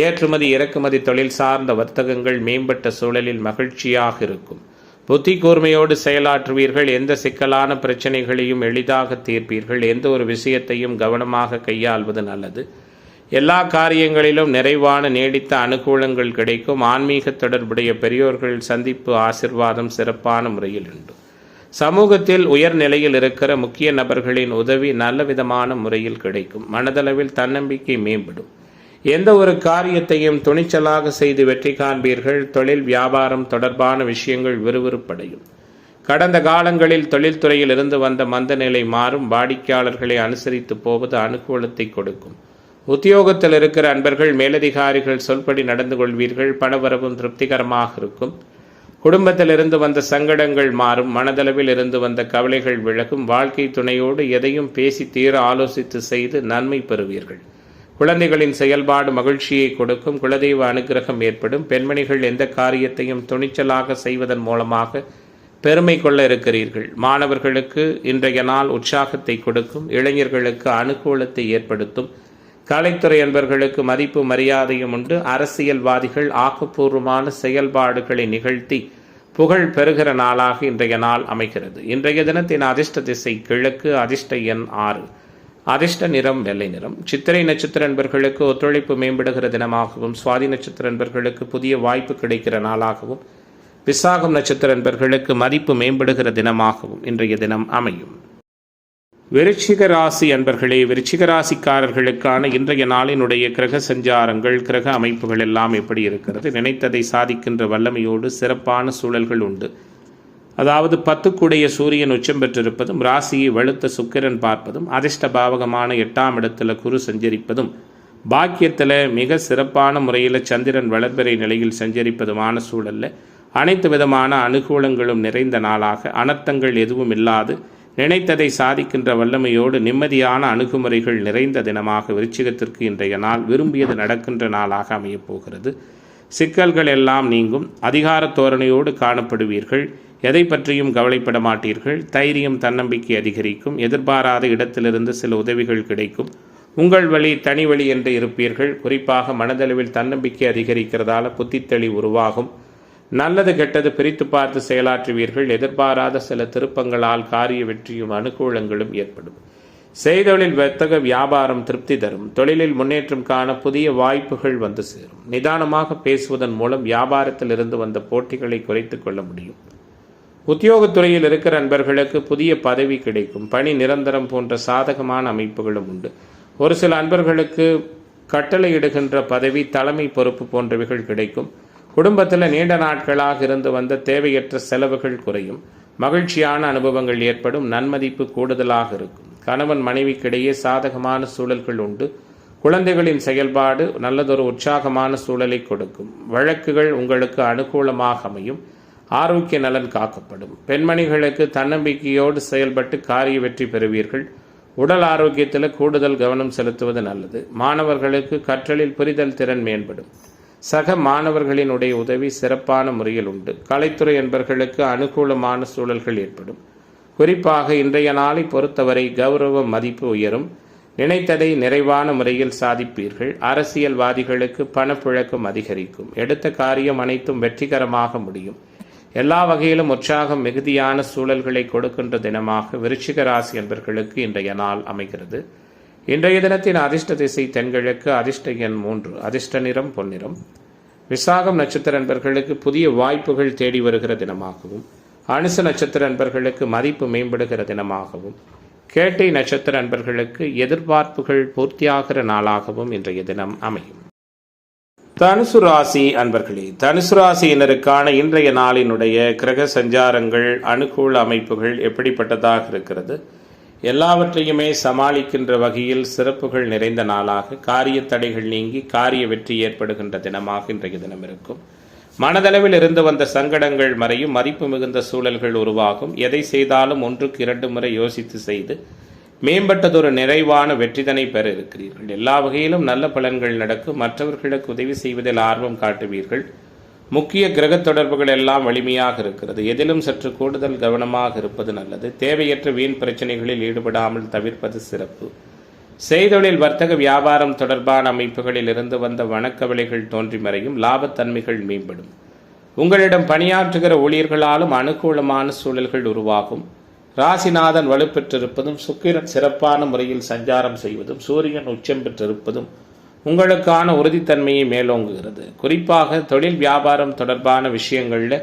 ஏற்றுமதி இறக்குமதி தொழில் சார்ந்த வர்த்தகங்கள் மேம்பட்ட சூழலில் மகிழ்ச்சியாக இருக்கும். புத்தி கூர்மையோடு செயலாற்றுவீர்கள். எந்த சிக்கலான பிரச்சனைகளையும் எளிதாக தீர்ப்பீர்கள். எந்த ஒரு விஷயத்தையும் கவனமாக கையாள்வது நல்லது. எல்லா காரியங்களிலும் நிறைவான நீடித்த அனுகூலங்கள் கிடைக்கும். ஆன்மீக தொடர்புடைய பெரியோர்கள் சந்திப்பு ஆசிர்வாதம் சிறப்பான முறையில் உண்டு. சமூகத்தில் உயர் நிலையில் இருக்கிற முக்கிய நபர்களின் உதவி நல்ல விதமான முறையில் கிடைக்கும். மனதளவில் தன்னம்பிக்கை மேம்படும். எந்த ஒரு காரியத்தையும் துணிச்சலாக செய்து வெற்றி காண்பீர்கள். தொழில் வியாபாரம் தொடர்பான விஷயங்கள் விறுவிறுப்படையும். கடந்த காலங்களில் தொழில்துறையில் இருந்து வந்த மந்த நிலை மாறும். வாடிக்கையாளர்களை அனுசரித்து போவது அனுகூலத்தை கொடுக்கும். உத்தியோகத்தில் இருக்கிற அன்பர்கள் மேலதிகாரிகள் சொல்படி நடந்து கொள்வீர்கள். பணவரவும் திருப்திகரமாக இருக்கும். குடும்பத்தில் இருந்து வந்த சங்கடங்கள் மாறும். மனதளவில் இருந்து வந்த கவலைகள் விலகும். வாழ்க்கை துணையோடு எதையும் பேசி தீர ஆலோசித்து செய்து நன்மை பெறுவீர்கள். குழந்தைகளின் செயல்பாடு மகிழ்ச்சியை கொடுக்கும். குலதெய்வ அனுகிரகம் ஏற்படும். பெண்மணிகள் எந்த காரியத்தையும் துணிச்சலாக செய்வதன் மூலமாக பெருமை கொள்ள இருக்கிறீர்கள். மாணவர்களுக்கு இன்றைய நாள் உற்சாகத்தை கொடுக்கும். இளைஞர்களுக்கு அனுகூலத்தை ஏற்படுத்தும். கலைத்துறை அன்பர்களுக்கு மதிப்பு மரியாதையும் உண்டு. அரசியல்வாதிகள் ஆக்கப்பூர்வமான செயல்பாடுகளை நிகழ்த்தி புகழ் பெறுகிற நாளாக இன்றைய நாள் அமைகிறது. இன்றைய தினத்தின் அதிர்ஷ்ட திசை கிழக்கு. அதிர்ஷ்ட எண் 6. அதிர்ஷ்ட நிறம் வெள்ளை நிறம். சித்திரை நட்சத்திர அன்பர்களுக்கு ஒத்துழைப்பு மேம்படுகிற தினமாகவும், சுவாதி நட்சத்திர அன்பர்களுக்கு புதிய வாய்ப்பு கிடைக்கிற நாளாகவும், விசாகம் நட்சத்திர அன்பர்களுக்கு மதிப்பு மேம்படுகிற தினமாகவும் இன்றைய தினம் அமையும். விருச்சிக ராசி அன்பர்களே, விருச்சிக ராசிக்காரர்களுக்கான இன்றைய நாளினுடைய கிரக சஞ்சாரங்கள் கிரக அமைப்புகள் எல்லாம் எப்படி இருக்கிறது? நினைத்ததை சாதிக்கின்ற வல்லமையோடு சிறப்பான சூழல்கள் உண்டு. அதாவது 10க்குடைய சூரியன் உச்சம் பெற்றிருப்பதும், ராசியை வலுத்த சுக்கிரன் பார்ப்பதும், அதிர்ஷ்ட பாவகமான 8ஆம் இடத்துல குரு சஞ்சரிப்பதும், பாக்கியத்தில் மிக சிறப்பான முறையில் சந்திரன் வளர்பிறை நிலையில் சஞ்சரிப்பதுமான சூழலில் அனைத்து விதமான அனுகூலங்களும் நிறைந்த நாளாக, அனர்த்தங்கள் எதுவும் இல்லாது நினைத்ததை சாதிக்கின்ற வல்லமையோடு நிம்மதியான அணுகுமுறைகள் நிறைந்த தினமாக விருச்சிகத்திற்கு இன்றைய நாள் விரும்பியது நடக்கின்ற நாளாக அமையப் போகிறது. சிக்கல்கள் எல்லாம் நீங்கும். அதிகார தோரணையோடு காணப்படுவீர்கள். எதை பற்றியும் கவலைப்பட மாட்டீர்கள். தைரியம், தன்னம்பிக்கை அதிகரிக்கும். எதிர்பாராத இடத்திலிருந்து சில உதவிகள் கிடைக்கும். உங்கள் வழி தனி வழி என்று இருப்பீர்கள். குறிப்பாக மனதளவில் தன்னம்பிக்கை அதிகரிக்கிறதால புத்தித்தெளி உருவாகும். நல்லது கெட்டது பிரித்து பார்த்து செயலாற்றுவீர்கள். எதிர்பாராத சில திருப்பங்களால் காரிய வெற்றியும் அனுகூலங்களும் ஏற்படும். செய்தொழில், வர்த்தக, வியாபாரம் திருப்தி தரும். தொழிலில் முன்னேற்றம் காண புதிய வாய்ப்புகள் வந்து சேரும். நிதானமாக பேசுவதன் மூலம் வியாபாரத்தில் இருந்து வந்த போட்டிகளை குறைத்து கொள்ள முடியும். உத்தியோகத்துறையில் இருக்கிற அன்பர்களுக்கு புதிய பதவி கிடைக்கும். பணி நிரந்தரம் போன்ற சாதகமான அமைப்புகளும் உண்டு. ஒரு சில அன்பர்களுக்கு கட்டளையிடுகின்ற பதவி, தலைமை பொறுப்பு போன்றவைகள் கிடைக்கும். குடும்பத்தில் நீண்ட நாட்களாக இருந்து வந்த தேவையற்ற செலவுகள் குறையும். மகிழ்ச்சியான அனுபவங்கள் ஏற்படும். நன்மதிப்பு கூடுதலாக இருக்கும். கணவன் மனைவிக்கிடையே சாதகமான சூழல்கள் உண்டு. குழந்தைகளின் செயல்பாடு நல்லதொரு உற்சாகமான சூழலை கொடுக்கும். வழக்குகள் உங்களுக்கு அனுகூலமாக அமையும். ஆரோக்கிய நலன் காக்கப்படும். பெண்மணிகளுக்கு தன்னம்பிக்கையோடு செயல்பட்டு காரிய வெற்றி பெறுவீர்கள். உடல் ஆரோக்கியத்தில் கூடுதல் கவனம் செலுத்துவது நல்லது. மாணவர்களுக்கு கற்றலில் புரிதல் திறன் மேம்படும். சக மாணவர்களினுடைய உதவி சிறப்பான முறையில் உண்டு. கலைத்துறை என்பவர்களுக்கு அனுகூலமான சூழல்கள் ஏற்படும். குறிப்பாக இன்றைய நாளை பொறுத்தவரை கௌரவ மதிப்பு உயரும். நினைத்ததை நிறைவான முறையில் சாதிப்பீர்கள். அரசியல்வாதிகளுக்கு பணப்புழக்கம் அதிகரிக்கும். எடுத்த காரியம் அனைத்தும் வெற்றிகரமாக முடியும். எல்லா வகையிலும் உற்சாகம் மிகுதியான சூழல்களை கொடுக்கின்ற தினமாக விருச்சிக ராசி என்பவர்களுக்கு இன்றைய நாள் அமைகிறது. இன்றைய தினத்தின் அதிர்ஷ்ட திசை தென்கிழக்கு. அதிர்ஷ்ட எண் 3. அதிர்ஷ்ட நிறம் பொன்னிறம். விசாகம் நட்சத்திர அன்பர்களுக்கு புதிய வாய்ப்புகள் தேடி வருகிற தினமாகவும், அனுச நட்சத்திர அன்பர்களுக்கு மதிப்பு மேம்படுகிற தினமாகவும், கேட்டை நட்சத்திர அன்பர்களுக்கு எதிர்பார்ப்புகள் பூர்த்தியாகிற நாளாகவும் இன்றைய தினம் அமையும். தனுசு ராசி அன்பர்களே, தனுசு ராசியினருக்கான இன்றைய நாளினுடைய கிரக சஞ்சாரங்கள், அனுகூல அமைப்புகள் எப்படிப்பட்டதாக இருக்கிறது? எல்லாவற்றையுமே சமாளிக்கின்ற வகையில் சிறப்புகள் நிறைந்த நாளாக, காரிய தடைகள் நீங்கி காரிய வெற்றி ஏற்படுகின்ற தினமாக இன்றைய தினம் இருக்கும். மனதளவில் இருந்து வந்த சங்கடங்கள் மறையும். மதிப்பு மிகுந்த சூழல்கள் உருவாகும். எதை செய்தாலும் 1-2 முறை யோசித்து செய்து மேம்பட்டதொரு நிறைவான வெற்றிதனை பெற இருக்கிறீர்கள். எல்லா வகையிலும் நல்ல பலன்கள் நடக்கும். மற்றவர்களுக்கு உதவி செய்வதில் ஆர்வம் காட்டுவீர்கள். முக்கிய கிரக தொடர்புகள் எல்லாம் வலிமையாக இருக்கிறது. எதிலும் சற்று கூடுதல் கவனமாக இருப்பது நல்லது. தேவையற்ற வீண் பிரச்சனைகளில் ஈடுபடாமல் தவிர்ப்பது சிறப்பு. செய்தொழில், வர்த்தக, வியாபாரம் தொடர்பான அமைப்புகளில் இருந்து வந்த வணக்கவலைகள் தோன்றி மறையும். லாபத்தன்மைகள் மேம்படும். உங்களிடம் பணியாற்றுகிற ஊழியர்களாலும் அனுகூலமான சூழல்கள் உருவாகும். ராசிநாதன் வலுப்பெற்றிருப்பதும், சுக்கிரன் சிறப்பான முறையில் சஞ்சாரம் செய்வதும், சூரியன் உச்சம் பெற்றிருப்பதும் உங்களுக்கான உறுதித்தன்மையை மேலோங்குகிறது. குறிப்பாக தொழில் வியாபாரம் தொடர்பான விஷயங்களில்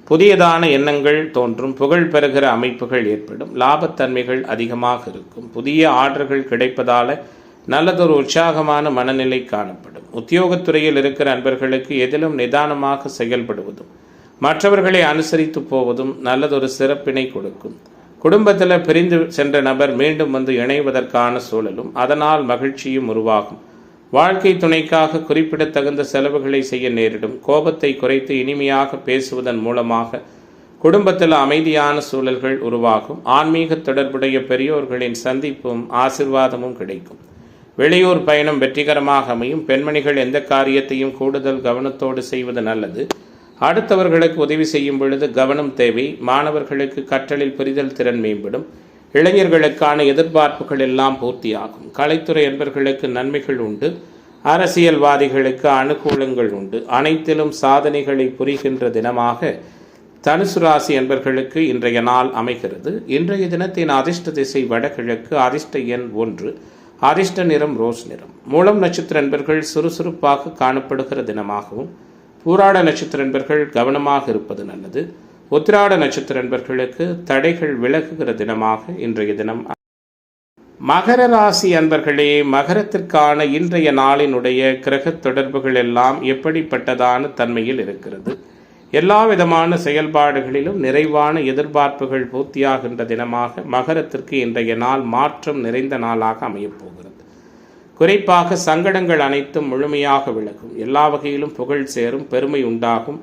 புதியதான எண்ணங்கள் தோன்றும். புகழ் பெறுகிற அமைப்புகள் ஏற்படும். லாபத்தன்மைகள் அதிகமாக இருக்கும். புதிய ஆர்டர்கள் கிடைப்பதால நல்லதொரு உற்சாகமான மனநிலை காணப்படும். உத்தியோகத்துறையில் இருக்கிற அன்பர்களுக்கு எதிலும் நிதானமாக செயல்படுவதும், மற்றவர்களை அனுசரித்து போவதும் நல்லதொரு சிறப்பினை கொடுக்கும். குடும்பத்தில் பிரிந்து சென்ற நபர் மீண்டும் வந்து இணைவதற்கான சூழலும், அதனால் மகிழ்ச்சியும் உருவாகும். வாழ்க்கை துணைக்காக குறிப்பிடத்தகுந்த செலவுகளை செய்ய நேரிடும். கோபத்தை குறைத்து இனிமையாக பேசுவதன் மூலமாக குடும்பத்தில் அமைதியான சூழல்கள் உருவாகும். ஆன்மீக தொடர்புடைய பெரியோர்களின் சந்திப்பும் ஆசிர்வாதமும் கிடைக்கும். வெளியூர் பயணம் வெற்றிகரமாக அமையும். பெண்மணிகள் எந்த காரியத்தையும் கூடுதல் கவனத்தோடு செய்வது நல்லது. அடுத்தவர்களுக்கு உதவி செய்யும் பொழுது கவனம் தேவை. மாணவர்களுக்கு கற்றலில் புரிதல் திறன் மேம்படும். இளைஞர்களுக்கான எதிர்பார்ப்புகள் எல்லாம் பூர்த்தியாகும். கலைத்துறை என்பவர்களுக்கு நன்மைகள் உண்டு. அரசியல்வாதிகளுக்கு அனுகூலங்கள் உண்டு. அனைத்திலும் சாதனைகளை புரிகின்ற தினமாக தனுசு ராசி என்பவர்களுக்கு இன்றைய நாள் அமைகிறது. இன்றைய தினத்தின் அதிர்ஷ்ட திசை வடகிழக்கு. அதிர்ஷ்ட எண் 1. அதிர்ஷ்ட நிறம் ரோஸ் நிறம். மூலம் நட்சத்திர என்பர்கள் சுறுசுறுப்பாக காணப்படுகிற தினமாகவும், பூராட நட்சத்திர என்பர்கள் கவனமாக இருப்பது நல்லது. உத்திராட நட்சத்திர அன்பர்களுக்கு தடைகள் விலகுகிற தினமாக இன்றைய தினம். மகர ராசி அன்பர்களே, மகரத்திற்கான இன்றைய நாளினுடைய கிரக தொடர்புகள் எல்லாம் எப்படிப்பட்டதான தன்மையில் இருக்கிறது? எல்லா விதமான செயல்பாடுகளிலும் நிறைவான எதிர்பார்ப்புகள் பூர்த்தியாகின்ற தினமாக மகரத்திற்கு இன்றைய நாள் மாற்றம் நிறைந்த நாளாக அமையப் போகிறது. குறிப்பாக சங்கடங்கள் அனைத்தும் முழுமையாக விலகும். எல்லா வகையிலும் புகழ் சேரும். பெருமை உண்டாகும்.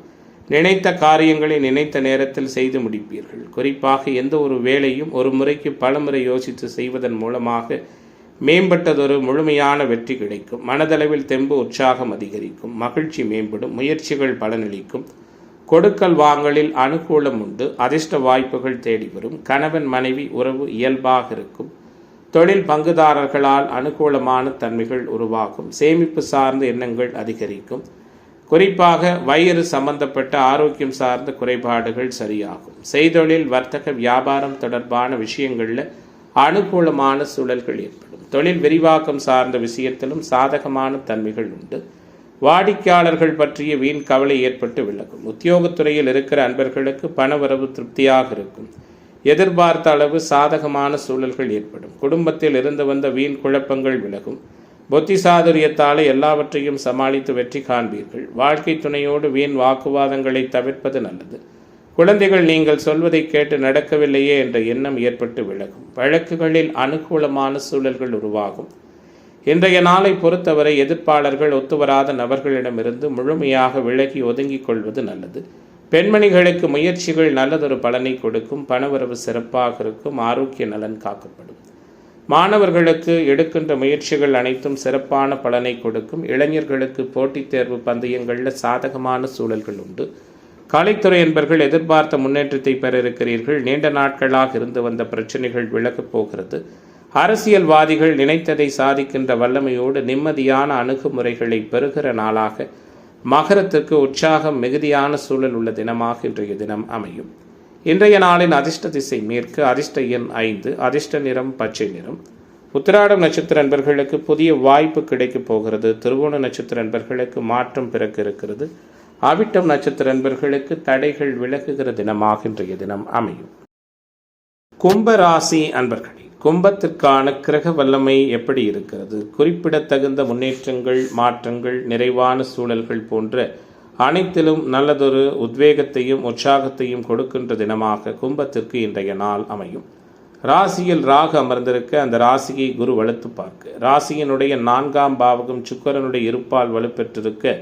நினைத்த காரியங்களை நினைத்த நேரத்தில் செய்து முடிப்பீர்கள். குறிப்பாக எந்த ஒரு வேலையும் ஒரு முறைக்கு பலமுறை யோசித்து செய்வதன் மூலமாக மேம்பட்டதொரு முழுமையான வெற்றி கிடைக்கும். மனதளவில் தெம்பு உற்சாகம் அதிகரிக்கும். மகிழ்ச்சி மேம்படும். முயற்சிகள் பலனளிக்கும். கொடுக்கல் வாங்கலில் அனுகூலம் உண்டு. அதிர்ஷ்ட வாய்ப்புகள் தேடி வரும். கணவன் மனைவி உறவு இயல்பாக இருக்கும். தொழில் பங்குதாரர்களால் அனுகூலமான தன்மைகள் உருவாகும். சேமிப்பு சார்ந்த எண்ணங்கள் அதிகரிக்கும். குறிப்பாக வயிறு சம்பந்தப்பட்ட ஆரோக்கியம் சார்ந்த குறைபாடுகள் சரியாகும். செய்தொழில் வர்த்தக வியாபாரம் தொடர்பான விஷயங்களில் அனுகூலமான சூழல்கள் ஏற்படும். தொழில் விரிவாக்கம் சார்ந்த விஷயத்திலும் சாதகமான தன்மைகள் உண்டு. வாடிக்கையாளர்கள் பற்றிய வீண் கவலை ஏற்பட்டு விலகும். உத்தியோகத்துறையில் இருக்கிற அன்பர்களுக்கு பணவரவு திருப்தியாக இருக்கும். எதிர்பார்த்த அளவு சாதகமான சூழல்கள் ஏற்படும். குடும்பத்தில் இருந்து வந்த வீண் குழப்பங்கள் விலகும். புத்தி சாதுரியத்தாலே எல்லாவற்றையும் சமாளித்து வெற்றி காண்பீர்கள். வாழ்க்கை துணையோடு வீண் வாக்குவாதங்களை தவிர்ப்பது நல்லது. குழந்தைகள் நீங்கள் சொல்வதை கேட்டு நடக்கவில்லையே என்ற எண்ணம் ஏற்பட்டு விலகும். வழக்குகளில் அனுகூலமான சூழல்கள் உருவாகும். இன்றைய நாளை பொறுத்தவரை எதிர்ப்பாளர்கள் ஒத்துவராத நபர்களிடமிருந்து முழுமையாக விலகி ஒதுங்கிக் கொள்வது நல்லது. பெண்மணிகளுக்கு முயற்சிகள் நல்லதொரு பலனை கொடுக்கும். பணவரவு சிறப்பாக இருக்கும். ஆரோக்கிய நலன் காக்கப்படும். மாணவர்களுக்கு எடுக்கின்ற முயற்சிகள் அனைத்தும் சிறப்பான பலனை கொடுக்கும். இளைஞர்களுக்கு போட்டித் தேர்வு பந்தயங்களில் சாதகமான சூழல்கள் உண்டு. கலைத்துறை என்பர்கள் எதிர்பார்த்த முன்னேற்றத்தை பெற இருக்கிறீர்கள். நீண்ட நாட்களாக இருந்து வந்த பிரச்சனைகள் விலகப் போகிறது. அரசியல்வாதிகள் நினைத்ததை சாதிக்கின்ற வல்லமையோடு நிம்மதியான அணுகுமுறைகளை பெறுகிற நாளாக மகரத்துக்கு உற்சாகம் மிகுதியான சூழல் உள்ள தினமாக இன்றைய தினம் அமையும். இன்றைய நாளின் அதிர்ஷ்ட திசை மேற்கு. அதிர்ஷ்ட எண் 5. அதிர்ஷ்ட நிறம் பச்சை நிறம். உத்திராடம் நட்சத்திர அன்பர்களுக்கு புதிய வாய்ப்பு கிடைக்கப் போகிறது. திருவோண நட்சத்திர அன்பர்களுக்கு மாற்றம் பிறக்க இருக்கிறது. அவிட்டம் நட்சத்திர அன்பர்களுக்கு தடைகள் விலகுகிற தினமாக இன்றைய தினம் அமையும். கும்பராசி அன்பர்களே, கும்பத்திற்கான கிரக வல்லமை எப்படி இருக்கிறது? குறிப்பிடத்தகுந்த முன்னேற்றங்கள், மாற்றங்கள், நிறைவான சூழல்கள் போன்ற அனைத்திலும் நல்லதொரு உத்வேகத்தையும் உற்சாகத்தையும் கொடுக்கின்ற தினமாக கும்பத்திற்கு இன்றைய நாள் அமையும். ராசியில் ராகு அமர்ந்திருக்க அந்த ராசியை குரு வலுத்து பார்க்க, ராசியினுடைய 4ஆம் பாவகம் சுக்கிரனுடைய இருப்பால் வலுப்பெற்றிருக்க,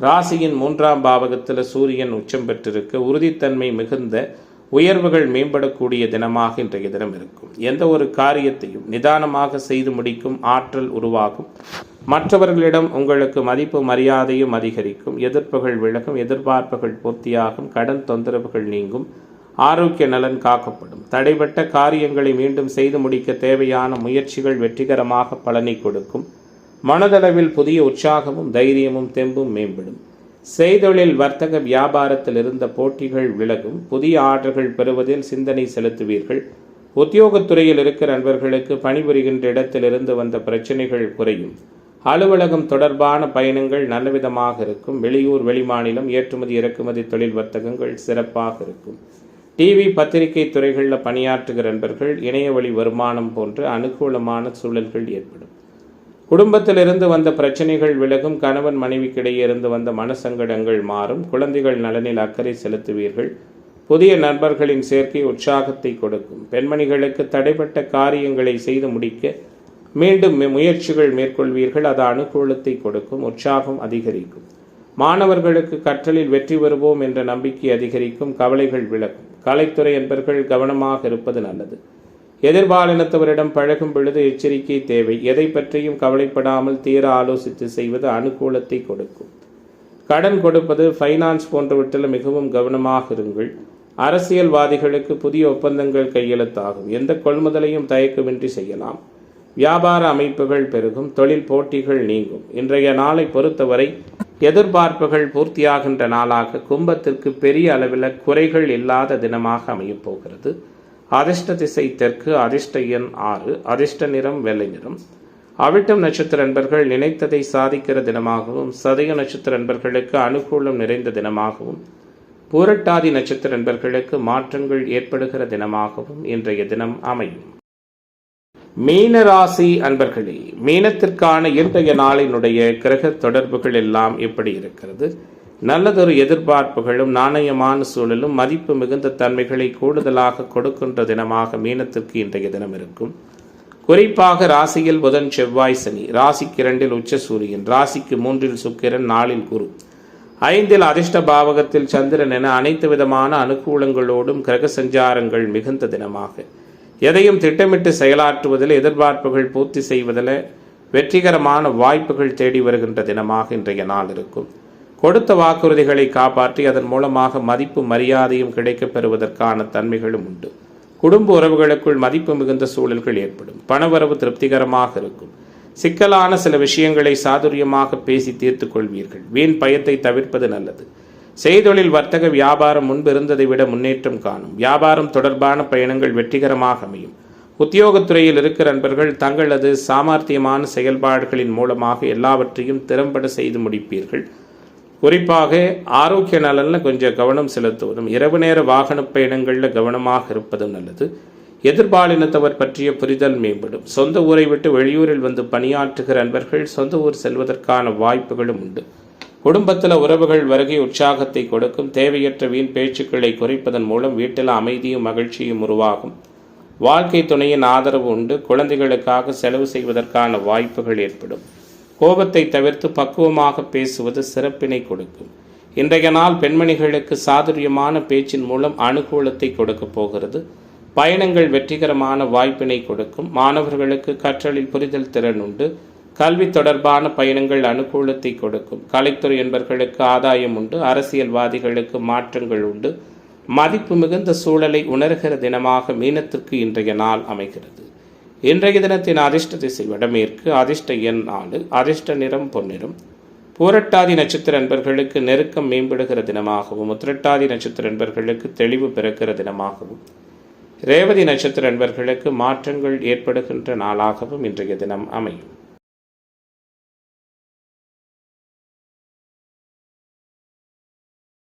ராசியின் 3ஆம் பாவகத்தில் சூரியன் உச்சம் பெற்றிருக்க, உறுதித்தன்மை மிகுந்த உயர்வுகள் மேம்படக்கூடிய தினமாக இன்றைய தினம் இருக்கும். எந்த ஒரு காரியத்தையும் நிதானமாக செய்து முடிக்கும் ஆற்றல் உருவாகும். மற்றவர்களிடம் உங்களுக்கு மதிப்பு மரியாதையும் அதிகரிக்கும். எதிர்ப்புகள் விலகும். எதிர்பார்ப்புகள் பூர்த்தியாகும். கடன் தொந்தரவுகள் நீங்கும். ஆரோக்கிய நலன் காக்கப்படும். தடைபட்ட காரியங்களை மீண்டும் செய்து முடிக்க தேவையான முயற்சிகள் வெற்றிகரமாக பலனை கொடுக்கும். மனதளவில் புதிய உற்சாகமும் தைரியமும் தெம்பும் மேம்படும். செய்தொழில் வர்த்தக வியாபாரத்தில் இருந்த போட்டிகள் விலகும். புதிய ஆர்டர்கள் பெறுவதில் சிந்தனை செலுத்துவீர்கள். உத்தியோகத்துறையில் இருக்கிற நண்பர்களுக்கு பணிபுரிகின்ற இடத்திலிருந்து வந்த பிரச்சனைகள் குறையும். அலுவலகம் தொடர்பான பயணங்கள் நல்லவிதமாக இருக்கும். வெளியூர் வெளிமாநிலம் ஏற்றுமதி இறக்குமதி தொழில் வர்த்தகங்கள் சிறப்பாக இருக்கும். டிவி பத்திரிகை துறைகளில் பணியாற்றுகிற நண்பர்கள் இணைய வழி வருமானம் போன்ற அனுகூலமான சூழல்கள் ஏற்படும். குடும்பத்திலிருந்து வந்த பிரச்சனைகள் விலகும். கணவன் மனைவிக்கிடையே இருந்து வந்த மனசங்கடங்கள் மாறும். குழந்தைகள் நலனில் அக்கறை செலுத்துவீர்கள். புதிய நண்பர்களின் சேர்க்கை உற்சாகத்தை கொடுக்கும். பெண்மணிகளுக்கு தடைப்பட்ட காரியங்களை செய்து முடிக்க மீண்டும் முயற்சிகள் மேற்கொள்வீர்கள். அது அனுகூலத்தை கொடுக்கும். உற்சாகம் அதிகரிக்கும். மாணவர்களுக்கு கற்றலில் வெற்றி பெறுவோம் என்ற நம்பிக்கை அதிகரிக்கும். கவலைகள் விலகும். கலைத்துறை என்பர்கள் கவனமாக இருப்பது நல்லது. எதிர்பாலினத்தவரிடம் பழகும் பொழுது எச்சரிக்கை தேவை. எதை பற்றியும் கவலைப்படாமல் தீர ஆலோசித்து செய்வது அனுகூலத்தை கொடுக்கும். கடன் கொடுப்பது, ஃபைனான்ஸ் போன்றவற்றில் மிகவும் கவனமாக இருங்கள். அரசியல்வாதிகளுக்கு புதிய ஒப்பந்தங்கள் கையெழுத்தாகும். எந்த கொள்முதலையும் தயக்கமின்றி செய்யலாம். வியாபார அமைப்புகள் பெருகும். தொழில் போட்டிகள் நீங்கும். இன்றைய நாளை பொறுத்தவரை எதிர்பார்ப்புகள் பூர்த்தியாகின்ற நாளாக கும்பத்திற்கு பெரிய அளவில் குறைகள் இல்லாத தினமாக அமையப் போகிறது. அதிர்ஷ்ட திசை தெற்கு. அதிர்ஷ்ட எண் 6. அதிர்ஷ்ட நிறம் வெள்ளை நிறம். அவிட்டம் நட்சத்திர அன்பர்கள் நினைத்ததை சாதிக்கிற தினமாகவும், சதய நட்சத்திர அன்பர்களுக்கு அனுகூலம் நிறைந்த தினமாகவும், பூரட்டாதி நட்சத்திர அன்பர்களுக்கு மாற்றங்கள் ஏற்படுகிற தினமாகவும் இன்றைய தினம் அமையும். மீனராசி அன்பர்களே, மீனத்திற்கான இன்றைய நாளினுடைய கிரக தொடர்புகள் எல்லாம் எப்படி இருக்கிறது? நல்லதொரு எதிர்பார்ப்புகளும் நாணயமான சூழலும் மதிப்பு மிகுந்த தன்மைகளை கூடுதலாக கொடுக்கின்ற தினமாக மீனத்திற்கு இன்றைய தினம் இருக்கும். குறிப்பாக ராசியில் புதன், செவ்வாய், சனி, ராசிக்கு 2 உச்ச சூரியன், ராசிக்கு 3 சுக்கிரன், 4 குரு, 5ல் அதிர்ஷ்ட பாவகத்தில் சந்திரன் என அனைத்து விதமான அனுகூலங்களோடும் கிரக சஞ்சாரங்கள் மிகுந்த தினமாக எதையும் திட்டமிட்டு செயலாற்றுவதில், எதிர்பார்ப்புகள் பூர்த்தி செய்வதில் வெற்றிகரமான வாய்ப்புகள் தேடி வருகின்ற தினமாக இன்றைய நாள் இருக்கும். கொடுத்த வாக்குறுதிகளை காப்பாற்றி அதன் மூலமாக மதிப்பு மரியாதையும் கிடைக்கப் பெறுவதற்கான தன்மைகளும் உண்டு. குடும்ப உறவுகளுக்குள் மதிப்பு மிகுந்த சூழல்கள் ஏற்படும். பணவரவு திருப்திகரமாக இருக்கும். சிக்கலான சில விஷயங்களை சாதுரியமாக பேசி தீர்த்து கொள்வீர்கள். வீண் பயத்தை தவிர்ப்பது நல்லது. செய்தொழில், வர்த்தக, வியாபாரம் முன்பு இருந்ததை விட முன்னேற்றம் காணும். வியாபாரம் தொடர்பான பயணங்கள் வெற்றிகரமாக அமையும். உத்தியோகத்துறையில் இருக்கிற நண்பர்கள் தங்களது சாமர்த்தியமான செயல்பாடுகளின் மூலமாக எல்லாவற்றையும் திறம்பட செய்து முடிப்பீர்கள். குறிப்பாக ஆரோக்கிய நலனில் கொஞ்சம் கவனம் செலுத்துவதும், இரவு நேர வாகன பயணங்களில் கவனமாக இருப்பதும் நல்லது. எதிர்பாலினத்தவர் பற்றிய புரிதல் மேம்படும். சொந்த ஊரை விட்டு வெளியூரில் வந்து பணியாற்றுகிற நண்பர்கள் சொந்த ஊர் செல்வதற்கான வாய்ப்புகளும் உண்டு. குடும்பத்தில் உறவுகள் வருகை உற்சாகத்தை கொடுக்கும். தேவையற்ற வீண் பேச்சுக்களை குறைப்பதன் மூலம் வீட்டில் அமைதியும் மகிழ்ச்சியும் உருவாகும். வாழ்க்கை துணையின் ஆதரவு உண்டு. குழந்தைகளுக்காக செலவு செய்வதற்கான வாய்ப்புகள் ஏற்படும். கோபத்தை தவிர்த்து பக்குவமாக பேசுவது சிறப்பினை கொடுக்கும். இன்றைய நாள் பெண்மணிகளுக்கு சாதுரியமான பேச்சின் மூலம் அனுகூலத்தை கொடுக்க போகிறது. பயணங்கள் வெற்றிகரமான வாய்ப்பினை கொடுக்கும். மாணவர்களுக்கு கற்றலில் புரிதல் திறன் உண்டு. கல்வி தொடர்பான பயணங்கள் அனுகூலத்தை கொடுக்கும். கலைத்துறை என்பவர்களுக்கு ஆதாயம் உண்டு. அரசியல்வாதிகளுக்கு மாற்றங்கள் உண்டு. மதிப்பு மிகுந்த சூழலை உணர்கிற தினமாக மீனத்திற்கு இன்றைய நாள் அமைகிறது. இன்றைய தினத்தின் அதிர்ஷ்ட திசை வடமேற்கு. அதிர்ஷ்ட எண் 4. அதிர்ஷ்ட நிறம் பொன்னிறம். பூரட்டாதி நட்சத்திர நண்பர்களுக்கு நெருக்கம் மேம்படுகிற தினமாகவும், உத்திரட்டாதி நட்சத்திர நண்பர்களுக்கு தெளிவு பிறக்கிற தினமாகவும், ரேவதி நட்சத்திர நண்பர்களுக்கு மாற்றங்கள் ஏற்படுகின்ற நாளாகவும் இன்றைய தினம் அமையும்.